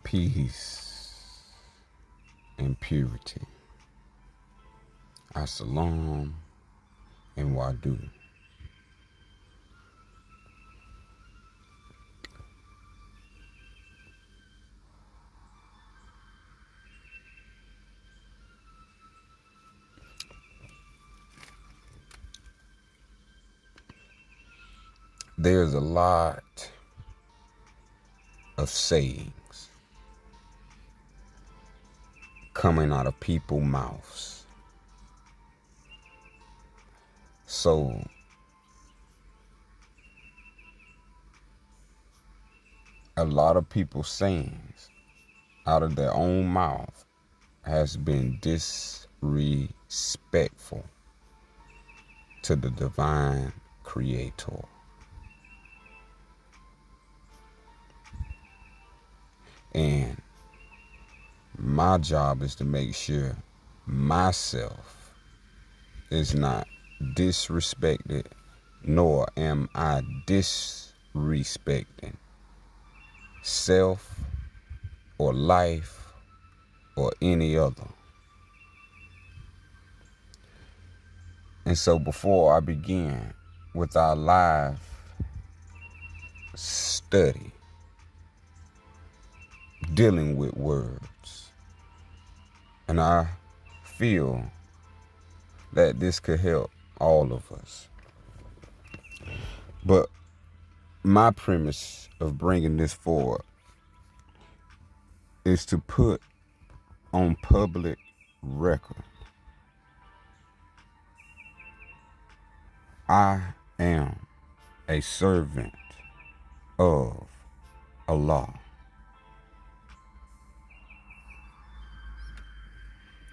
Peace and purity. As-salam and wadu. There's a lot of sayings coming out of people's mouths. So a lot of people's sayings out of their own mouth has been disrespectful to the divine creator. And my job is to make sure myself is not disrespected, nor am I disrespecting self or life or any other. And so before I begin with our live study dealing with words, and I feel that this could help all of us. But my premise of bringing this forward is to put on public record, I am a servant of Allah.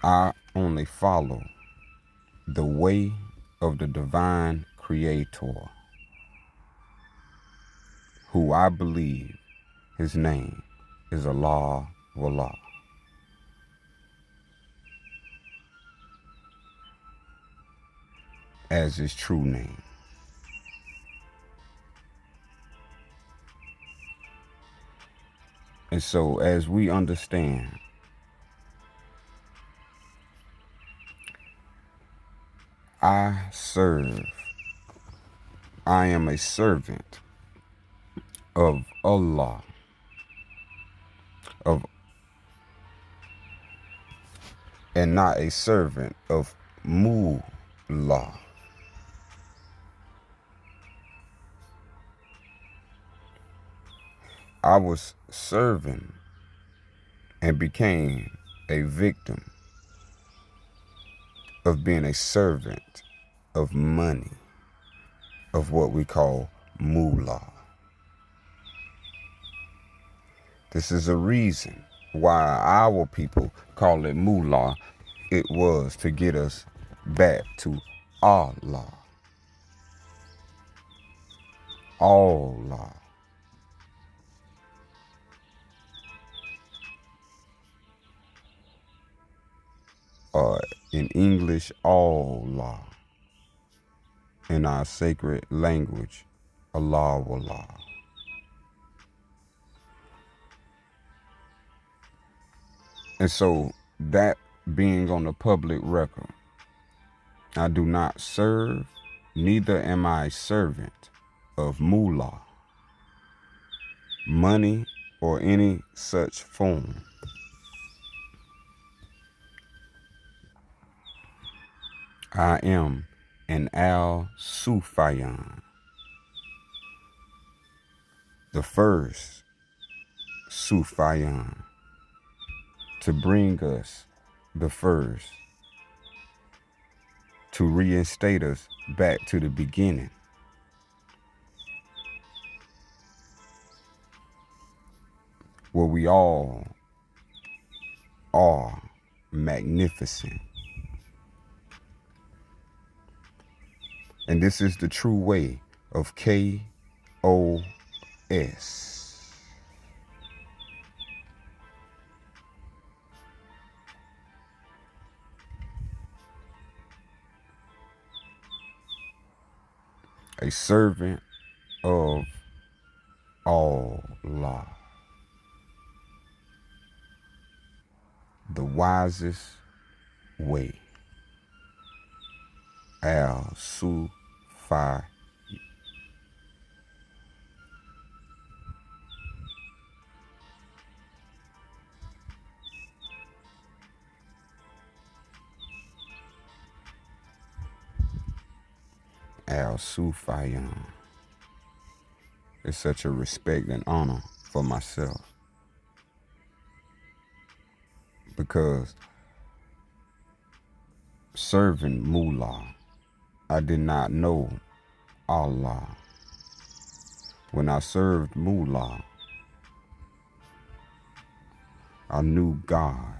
I only follow the way of the divine creator, who I believe his name is Allah Wallah. As his true name. And so as we understand, I am a servant of Allah, and not a servant of Mullah. I was serving and became a victim of being a servant of money, of what we call Mullah. This is a reason why our people call it Mullah. It was to get us back to Allah. Allah. Or in English, Allah. In our sacred language, Allah Wallah. And so that being on the public record, I do not serve, neither am I a servant of Mullah, money, or any such form. I am an Al-Sufian, the first Sufian to bring us the first, to reinstate us back to the beginning. Where we all are magnificent. And this is the true way of KOS. a servant of Allah, the wisest way. Al-Sufian. Al-Sufian. It's such a respect and honor for myself, because serving Mullah, I did not know Allah. When I served Mullah, I knew God.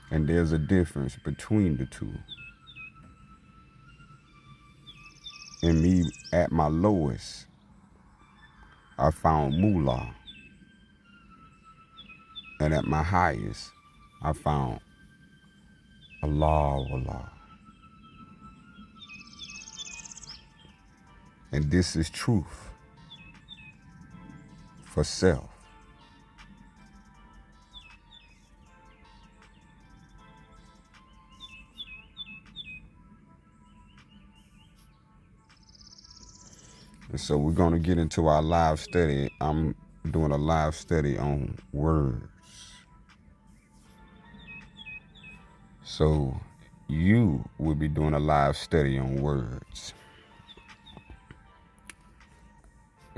And there's a difference between the two. And me at my lowest, I found Mullah. And at my highest, I found Allah. And this is truth for self. And so we're going to get into our live study. I'm doing a live study on words. So you will be doing a live study on words.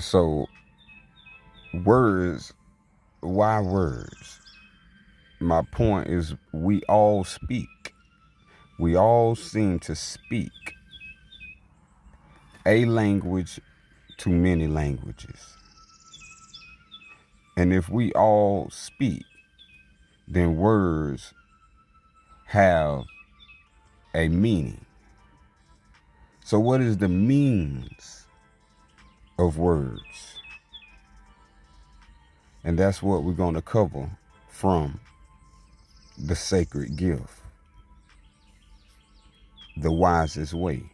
So words, why words? My point is we all speak. We all seem to speak a language to many languages. And if we all speak, then words have a meaning. So what is the meanings of words? And that's what we're going to cover from the sacred gift, the wisest way,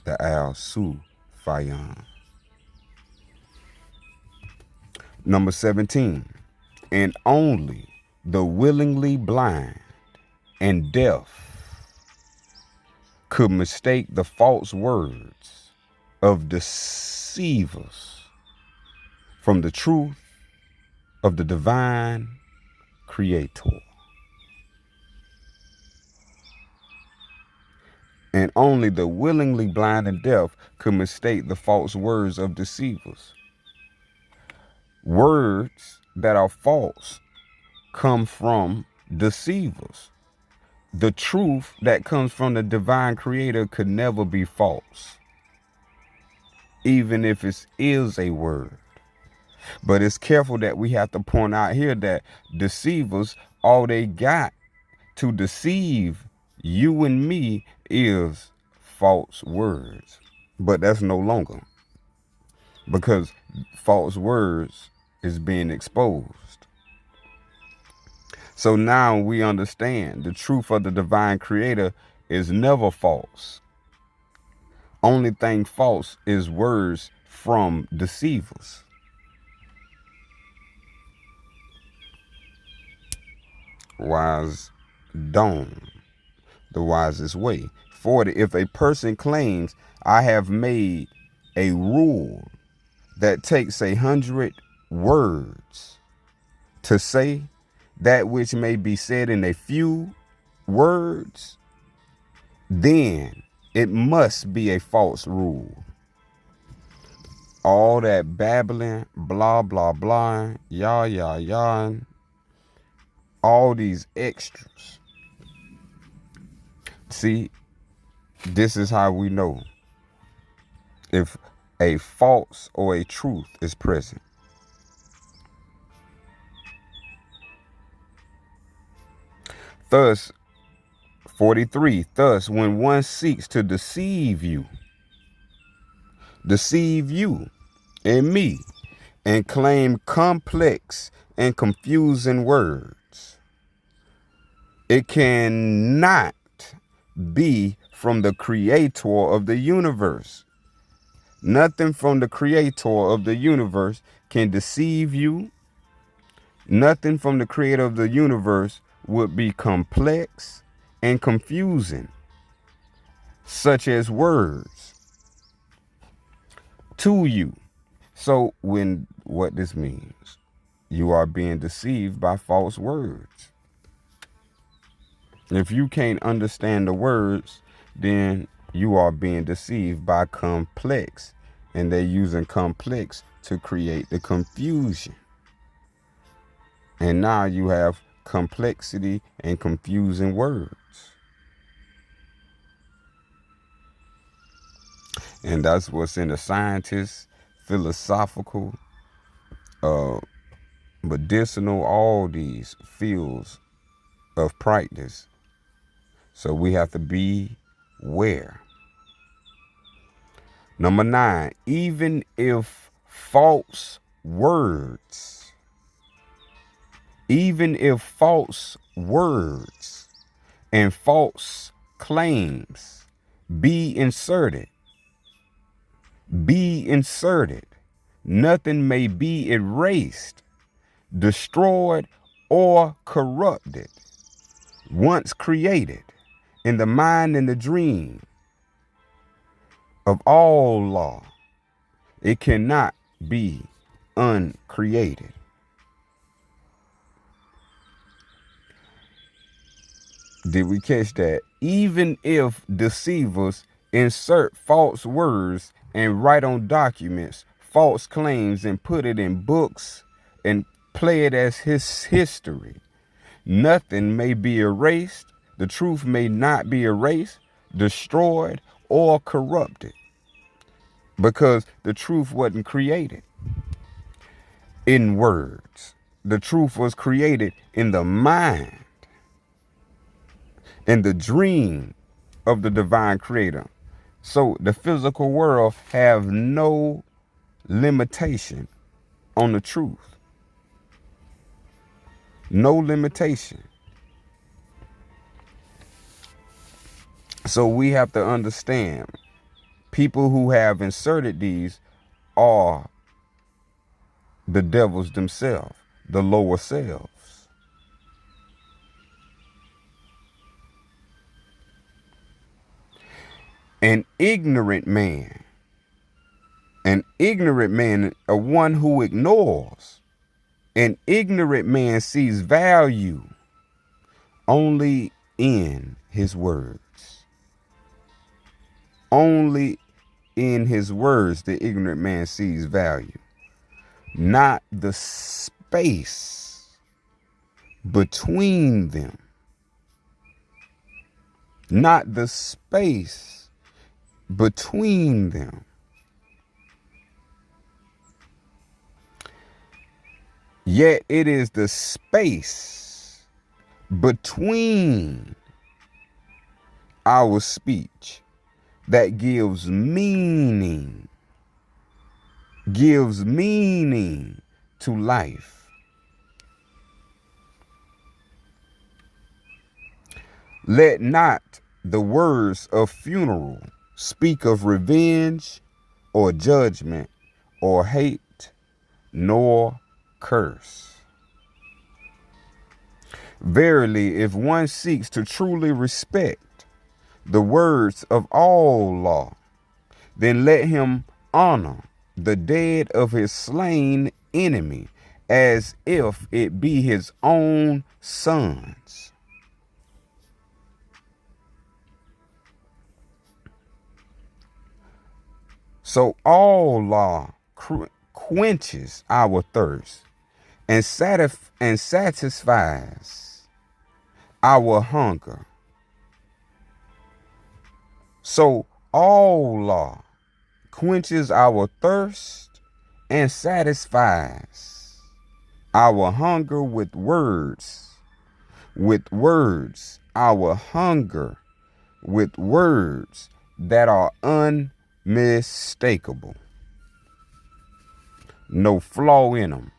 the Al-Sufian. Number 17, and only the willingly blind and deaf could mistake the false words of deceivers from the truth of the divine creator. And only the willingly blind and deaf could mistake the false words of deceivers. Words that are false come from deceivers. The truth that comes from the divine creator could never be false, even if it is a word. But it's careful that we have to point out here that deceivers, all they got to deceive you and me is false words. But that's no longer, because false words is being exposed. So now we understand the truth of the divine creator is never false. Only thing false is words from deceivers. Wise Dome, the wisest way. 40, if a person claims, I have made a rule that takes 100 words to say that which may be said in a few words, then it must be a false rule. All that babbling, blah, blah, blah, yah, all these extras. See, this is how we know if a false or a truth is present. Thus, 43, thus, when one seeks to deceive you and me, and claim complex and confusing words, it cannot be from the creator of the universe. Nothing from the creator of the universe can deceive you. Nothing from the creator of the universe would be complex and confusing, such as words, to you. So what this means, you are being deceived by false words. If you can't understand the words, then you are being deceived by complex, and they're using complex to create the confusion. And now you have complexity and confusing words. And that's what's in the scientists, philosophical, medicinal, all these fields of practice. So we have to be aware. Number 9, even if false words and false claims be inserted, nothing may be erased, destroyed, or corrupted. Once created in the mind and the dream of all law, it cannot be uncreated. Did we catch that? Even if deceivers insert false words and write on documents false claims and put it in books and play it as his history, nothing may be erased. The truth may not be erased, destroyed, or corrupted, because the truth wasn't created in words. The truth was created in the mind, in the dream of the divine creator. So the physical world have no limitation on the truth. No limitation. So we have to understand, people who have inserted these are the devils themselves, the lower selves. An ignorant man, a one who ignores. An ignorant man sees value only in his words. Only in his words the ignorant man sees value, not the space between them. Not the space between them. Yet it is the space between our speech that gives meaning to life. Let not the words of funeral speak of revenge or judgment or hate nor curse. Verily, if one seeks to truly respect the words of all law, then let him honor the dead of his slain enemy as if it be his own sons. So all law quenches our thirst and satisfies our hunger. So all law quenches our thirst and satisfies our hunger with words. Our hunger with words that are unmistakable. No flaw in them.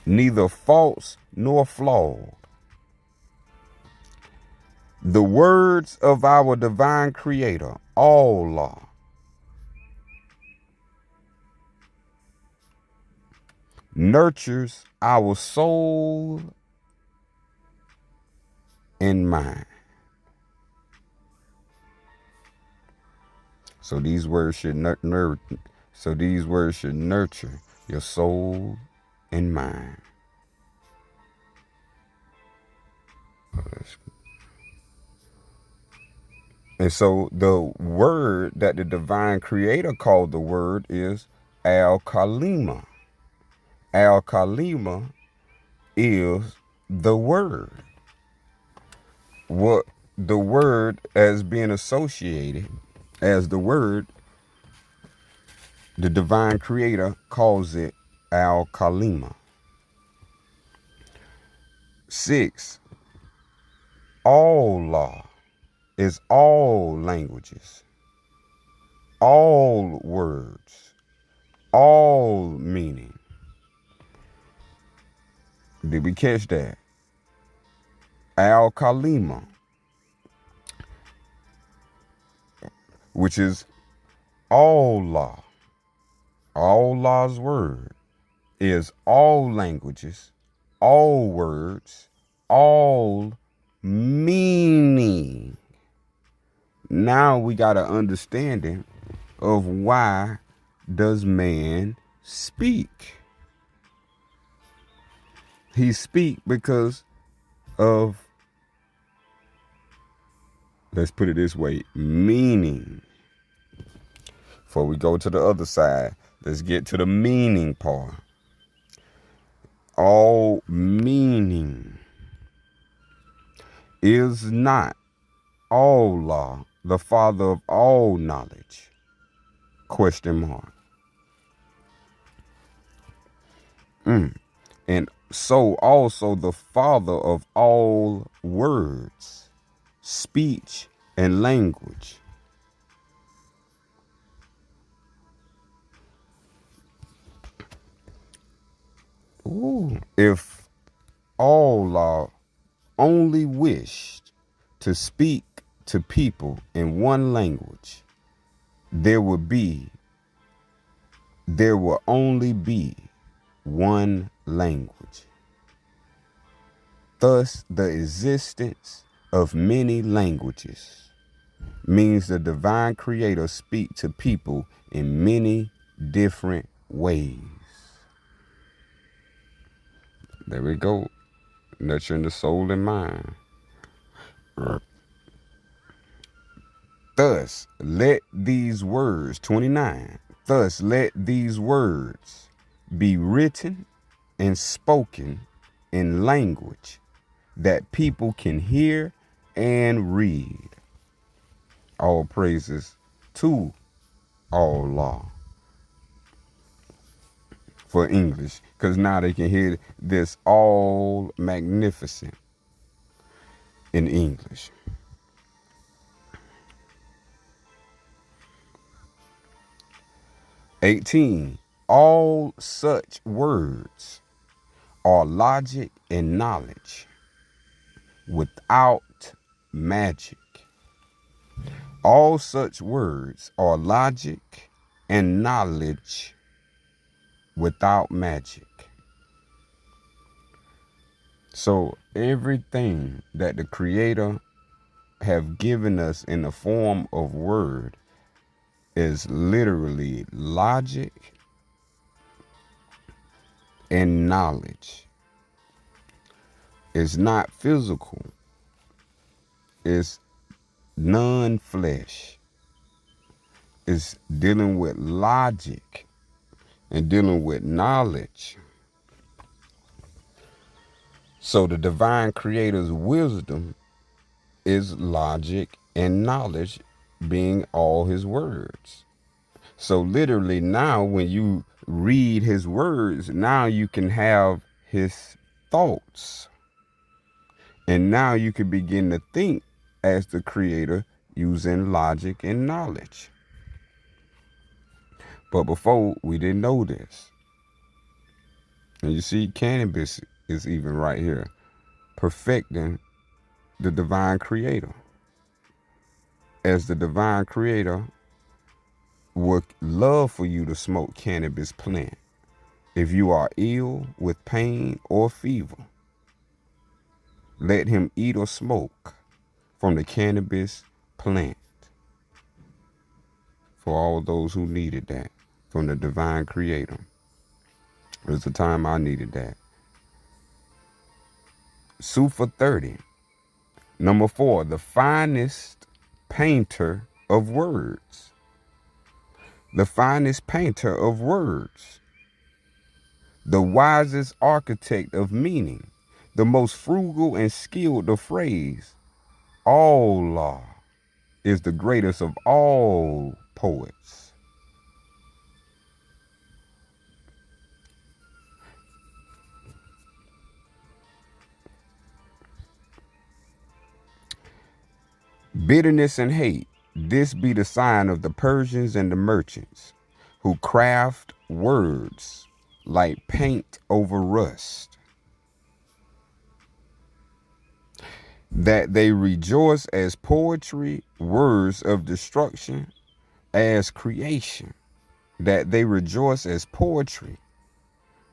Neither false nor flawed. The words of our divine creator, Allah, nurtures our soul and mind. So these words should nurture your soul and mind. And so the word that the divine creator called the word is Al-Kalima. Al-Kalima is the word. What the word as being associated as the word, the divine creator calls it Al-Kalima. 6. Allah is all languages, all words, all meaning. Did we catch that? Al-Kalima, which is Allah. Allah's word is all languages, all words, all meaning. Now we got an understanding of why does man speak. He speak because of, let's put it this way, meaning. Before we go to the other side, let's get to the meaning part. All meaning. Is not Allah the father of all knowledge? Question mark. And so also the father of all words, speech, and language. Ooh. If Allah only wished to speak to people in one language, there will only be one language. Thus, the existence of many languages means the divine creator speak to people in many different ways. There we go. Nurturing the soul and mind. Thus, let these words, 29, thus let these words be written and spoken in language that people can hear and read. All praises to Allah for English, because now they can hear this all magnificent in English. (18) All such words are logic and knowledge without magic. All such words are logic and knowledge without magic. So everything that the Creator have given us in the form of word is literally logic and knowledge. It's not physical. It's non-flesh. It's dealing with logic and dealing with knowledge. So the divine creator's wisdom is logic and knowledge, being all his words. So literally now when you read his words, now you can have his thoughts. And now you can begin to think as the creator using logic and knowledge. But before, we didn't know this. And you see, cannabis is even right here, perfecting the divine creator. as the divine creator would love for you to smoke cannabis plant. If you are ill with pain or fever, let him eat or smoke from the cannabis plant. For all those who needed that from the divine creator. There's a time I needed that. Sufa 30. Number 4, the finest painter of words. The finest painter of words. The wisest architect of meaning. The most frugal and skilled of phrase. Allah is the greatest of all poets. Bitterness and hate, this be the sign of the Persians and the merchants, who craft words like paint over rust, that they rejoice as poetry, words of destruction, as creation, that they rejoice as poetry,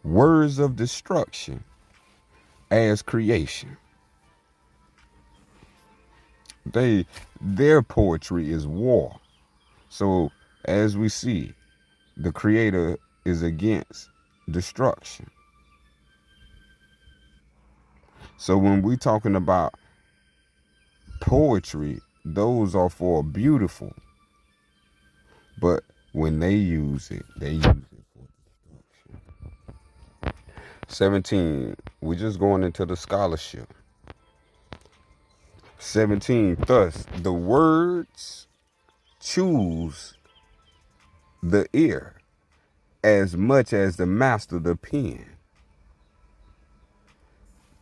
words of destruction, as creation. Their poetry is war. So as we see, the creator is against destruction. So when we're talking about poetry, those are for beautiful. But when they use it for destruction. 17, we're just going into the scholarship. 17, thus the words choose the ear as much as the master the pen.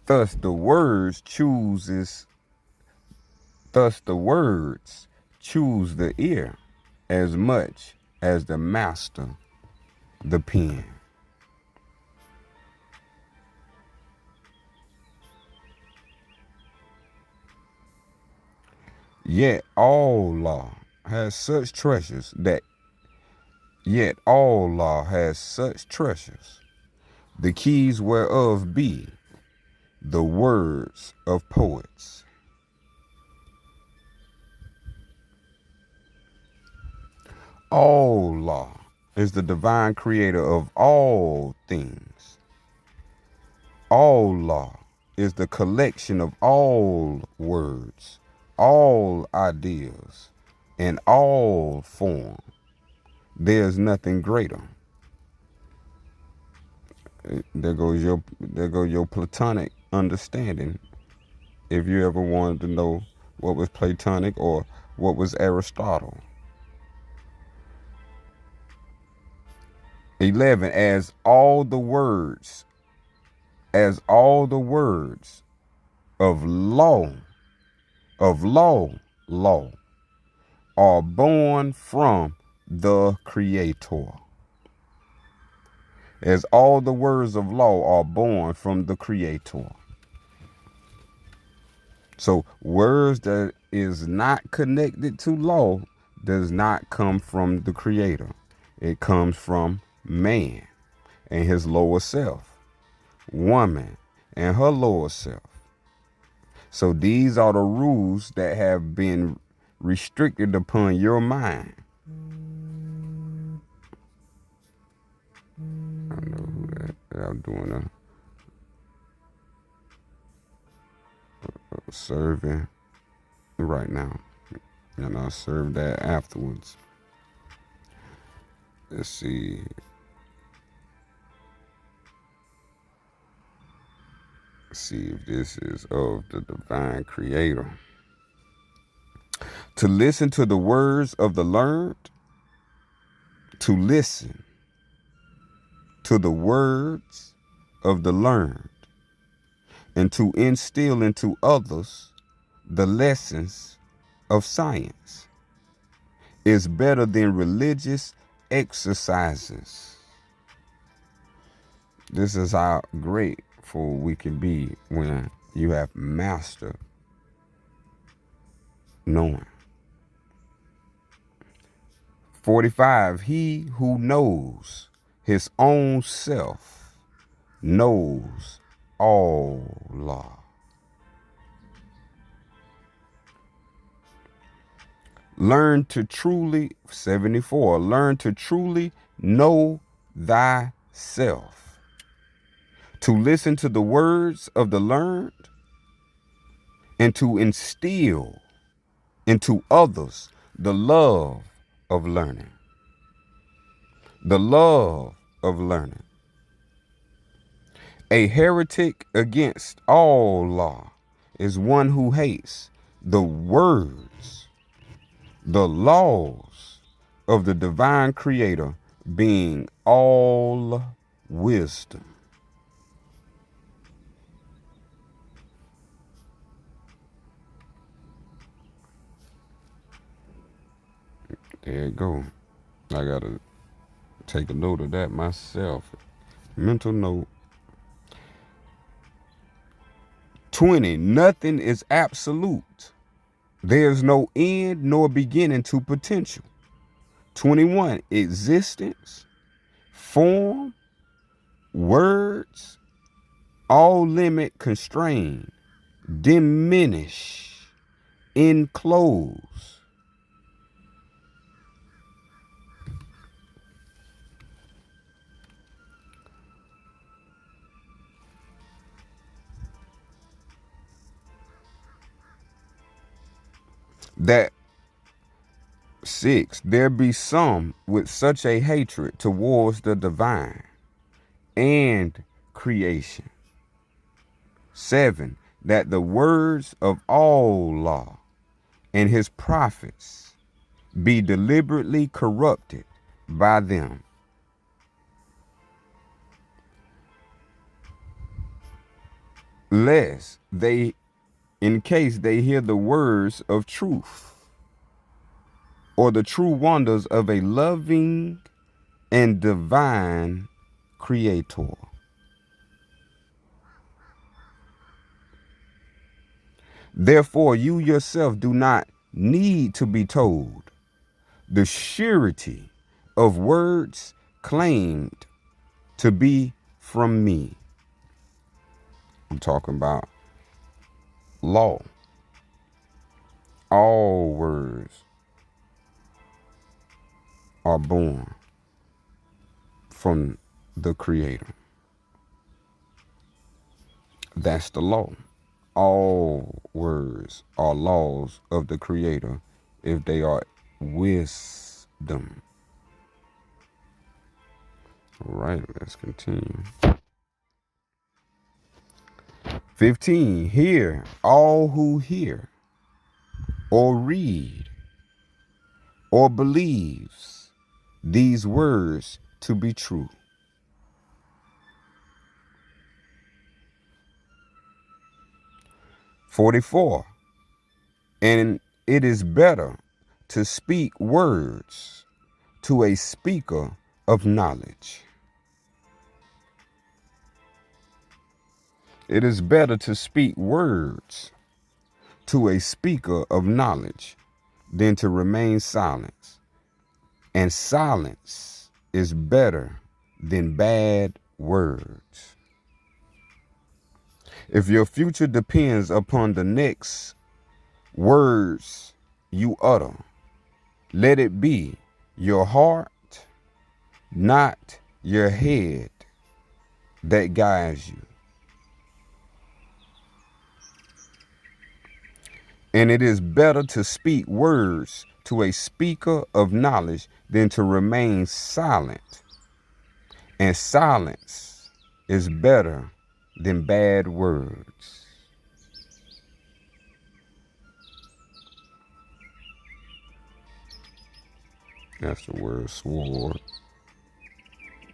Thus the words choose the ear as much as the master the pen. Yet all law has such treasures the keys whereof be the words of poets. Allah is the divine creator of all things. Allah is the collection of all words, all ideas, and all form. There's nothing greater. There goes your Platonic understanding. If you ever wanted to know what was Platonic or what was Aristotle. 11, as all the words of law are born from the Creator. As all the words of law are born from the Creator. So words that is not connected to law does not come from the Creator. It comes from man and his lower self, woman and her lower self. So these are the rules that have been restricted upon your mind. I know who that. I'm doing a serving right now, and I'll serve that afterwards. Let's see. See if this is of the divine creator. To listen to the words of the learned, to listen to the words of the learned, and to instill into others the lessons of science is better than religious exercises. This is how grateful we can be when you have mastered knowing. 45, he who knows his own self knows all law. Learn to truly, 74, learn to truly know thyself, to listen to the words of the learned, and to instill into others the love of learning. The love of learning. A heretic against all law is one who hates the words, the laws of the divine creator, being all wisdom. There you go. I gotta take a note of that myself. Mental note. 20, nothing is absolute. There's no end nor beginning to potential. 21, existence, form, words, all limit, constrain, diminish, enclose. That 6, there be some with such a hatred towards the divine and creation. 7, that the words of all law and his prophets be deliberately corrupted by them. Lest they, in case they hear the words of truth, or the true wonders of a loving and divine creator. Therefore, you yourself do not need to be told the surety of words claimed to be from me. I'm talking about law. All words are born from the Creator. That's the law. All words are laws of the Creator if they are wisdom. All right, let's continue. 15, hear all who hear or read or believes these words to be true. 44, and it is better to speak words to a speaker of knowledge. It is better to speak words to a speaker of knowledge than to remain silent. And silence is better than bad words. If your future depends upon the next words you utter, let it be your heart, not your head, that guides you. And it is better to speak words to a speaker of knowledge than to remain silent. And silence is better than bad words. That's the word sword.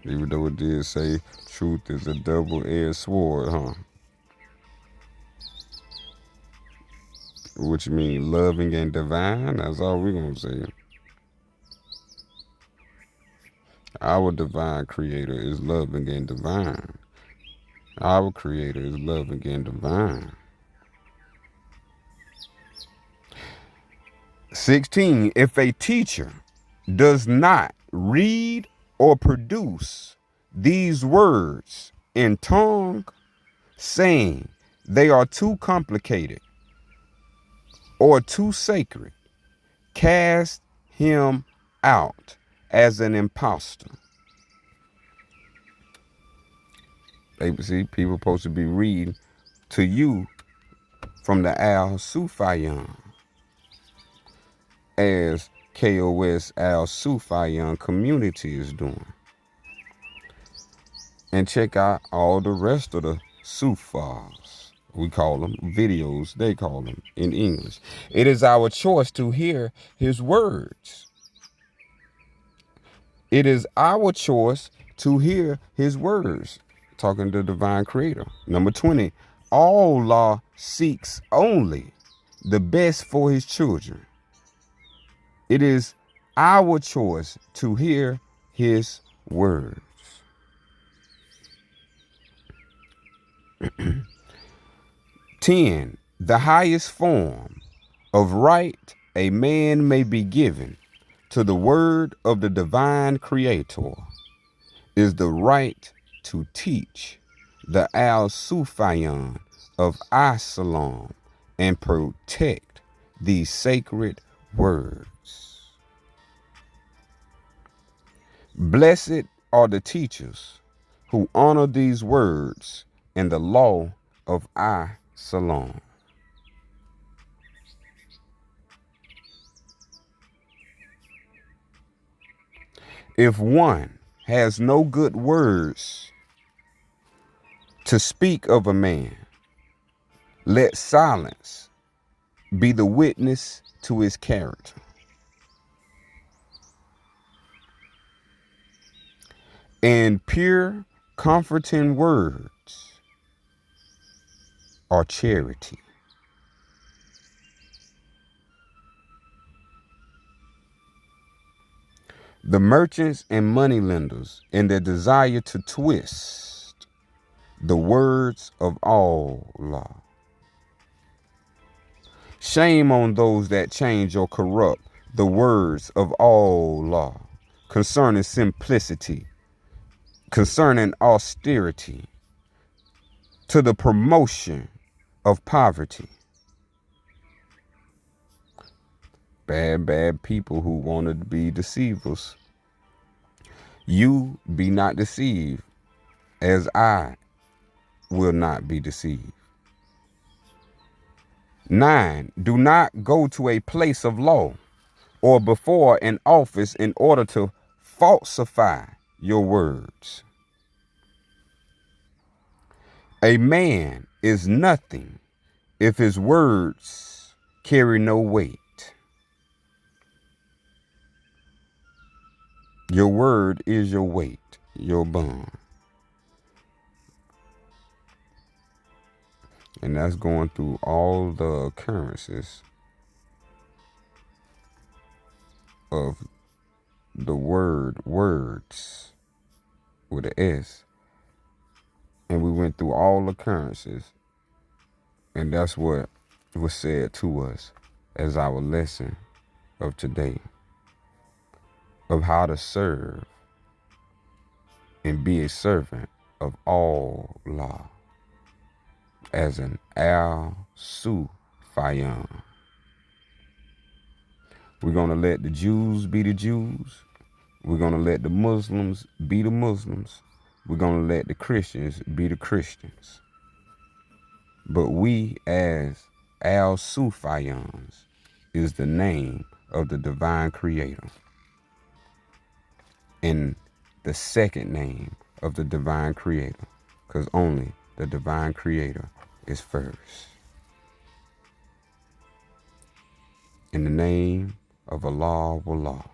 Even though it did say truth is a double-edged sword, huh? Which means loving and divine. That's all we're going to say. Our divine creator is loving and divine. Our creator is loving and divine. 16, if a teacher does not read or produce these words in tongue, saying they are too complicated or too sacred, cast him out as an impostor. See, people supposed to be reading to you from the Al-Sufian, as KOS Al-Sufian community is doing. And check out all the rest of the Sufas. We call them videos, they call them in English. It is our choice to hear his words. It is our choice to hear his words. Talking to the divine creator. Number 20, Allah seeks only the best for his children. It is our choice to hear his words. 10, the highest form of right a man may be given to the word of the divine creator is the right to teach the Al-Sufian of Islam and protect these sacred words. Blessed are the teachers who honor these words and the law of Islam. If one has no good words to speak of a man, let silence be the witness to his character. And pure, comforting words are charity. The merchants and moneylenders in their desire to twist the words of Allah. Shame on those that change or corrupt the words of Allah concerning simplicity, concerning austerity, to the promotion of poverty. Bad people who wanted to be deceivers. You be not deceived, as I will not be deceived. 9, do not go to a place of law or before an office in order to falsify your words. A man is nothing if his words carry no weight. Your word is your weight, your bond. And that's going through all the occurrences of the word words with an S. And we went through all occurrences. And that's what was said to us as our lesson of today, of how to serve and be a servant of Allah as an Al-Sufian. We're going to let the Jews be the Jews. We're going to let the Muslims be the Muslims. We're going to let the Christians be the Christians. But we as Al-Sufians is the name of the divine creator. And the second name of the divine creator, because only the divine creator is first. In the name of Allah, Wallah,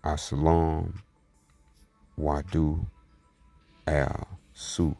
As-Salam, Wadu, Al-Sufian.